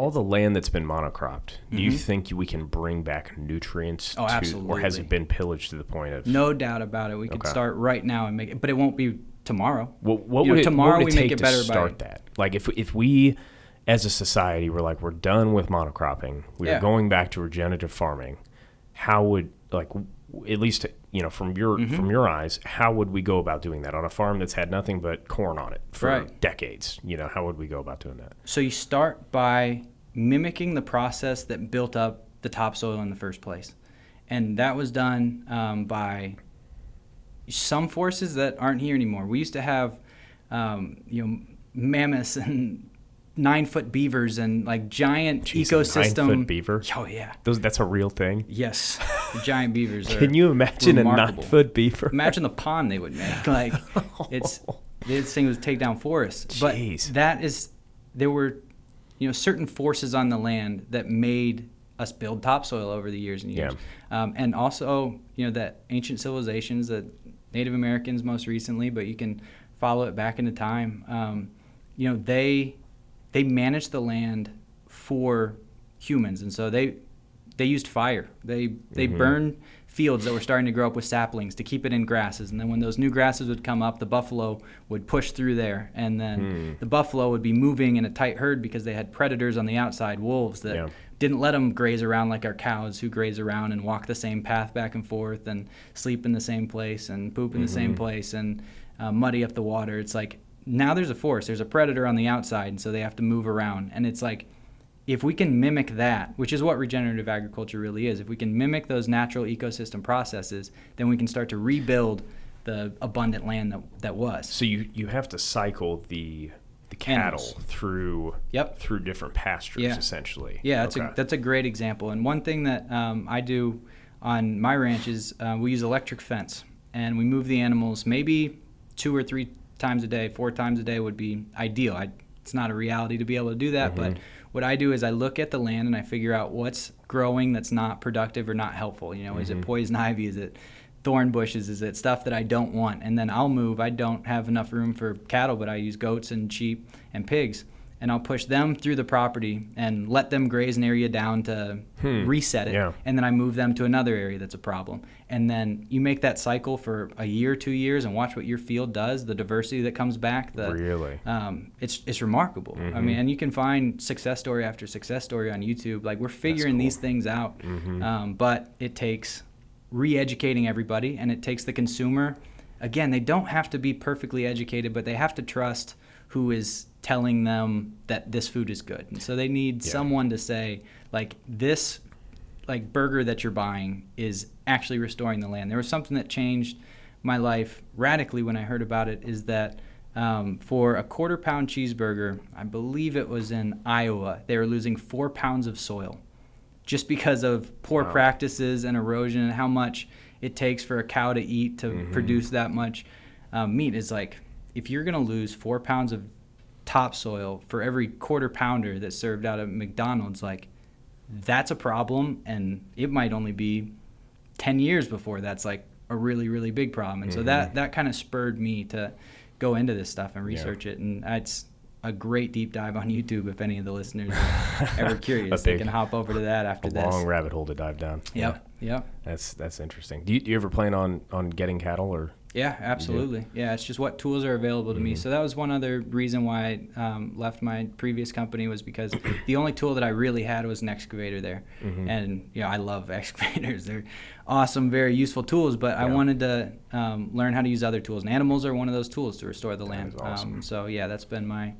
all the land that's been monocropped, do you think we can bring back nutrients absolutely. or has it been pillaged to the point of... No doubt about it. We could start right now and make it, but it won't be tomorrow. Well, what would it take to start by... that? Like if we, as a society, were like, we're done with monocropping, we are going back to regenerative farming, how would, like, at least, you know, from your eyes, how would we go about doing that on a farm that's had nothing but corn on it for decades? You know, how would we go about doing that? So you start by mimicking the process that built up the topsoil in the first place. And that was done by some forces that aren't here anymore. We used to have, mammoths and 9-foot beavers and like giant ecosystem. 9-foot beaver? Oh yeah, that's a real thing. Yes, the giant beavers. Can you imagine remarkable. A 9-foot beaver? Imagine the pond they would make. Like this thing would take down forests. Jeez. But there were, certain forces on the land that made us build topsoil over the years and years. Yeah. And also, that ancient civilizations, that Native Americans most recently, but you can follow it back into time. They managed the land for humans, and so they used fire. They burned fields that were starting to grow up with saplings to keep it in grasses, and then when those new grasses would come up, the buffalo would push through there, and then the buffalo would be moving in a tight herd because they had predators on the outside, wolves that didn't let them graze around like our cows who graze around and walk the same path back and forth and sleep in the same place and poop in the same place and muddy up the water. It's like, now there's a force, there's a predator on the outside, and so they have to move around. And it's like, if we can mimic that, which is what regenerative agriculture really is, if we can mimic those natural ecosystem processes, then we can start to rebuild the abundant land that was. So you have to cycle the cattle through different pastures, essentially. Yeah, that's a great example. And one thing that I do on my ranch is we use electric fence, and we move the animals maybe 2 or 3 times a day. 4 times a day would be ideal. It's not a reality to be able to do that, but what I do is I look at the land and I figure out what's growing that's not productive or not helpful. Is it poison ivy? Is it thorn bushes? Is it stuff that I don't want? And then I'll move. I don't have enough room for cattle, but I use goats and sheep and pigs, and I'll push them through the property and let them graze an area down to reset it. Yeah. And then I move them to another area that's a problem. And then you make that cycle for a year, 2 years, and watch what your field does, the diversity that comes back. Really? It's remarkable. I mean, and you can find success story after success story on YouTube. Like, we're figuring these things out, but it takes re-educating everybody, and it takes the consumer. Again, they don't have to be perfectly educated, but they have to trust who is telling them that this food is good. And so they need someone to say, like, this burger that you're buying is actually restoring the land. There was something that changed my life radically when I heard about it, is that for a 1/4-pound cheeseburger, I believe it was in Iowa, they were losing 4 pounds of soil just because of poor practices and erosion and how much it takes for a cow to eat to produce that much meat. Is like, if you're going to lose 4 pounds of topsoil for every 1/4 pounder that's served out at McDonald's, like, that's a problem, and it might only be 10 years before that's like a really, really big problem. And so that kind of spurred me to go into this stuff and research it. And it's a great deep dive on YouTube if any of the listeners are ever curious. They can hop over to that after this. A long rabbit hole to dive down. Yep. That's interesting. Do you ever plan on getting cattle, or? Yeah, absolutely. Yeah, it's just what tools are available to me. So that was one other reason why I left my previous company, was because the only tool that I really had was an excavator there. And I love excavators. They're awesome, very useful tools, but I wanted to learn how to use other tools. And animals are one of those tools to restore the land. That is awesome. So that's been my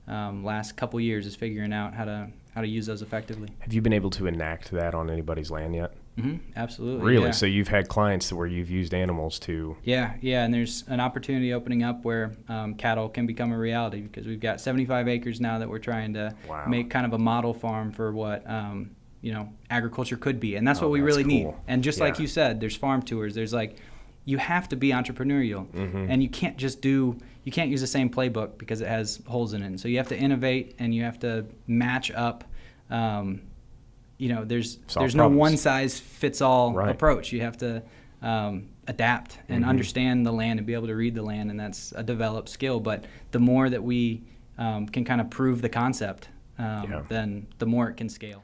last couple years, is figuring out how to use those effectively. Have you been able to enact that on anybody's land yet? Absolutely. Really? Yeah. So you've had clients where you've used animals to... Yeah, and there's an opportunity opening up where cattle can become a reality, because we've got 75 acres now that we're trying to make kind of a model farm for what agriculture could be, and that's what we really need. And just like you said, there's farm tours. There's you have to be entrepreneurial, and you can't use the same playbook because it has holes in it. And so you have to innovate, and you have to match up. There's no one size fits all approach. You have to adapt and understand the land and be able to read the land, and that's a developed skill. But the more that we can kind of prove the concept then the more it can scale.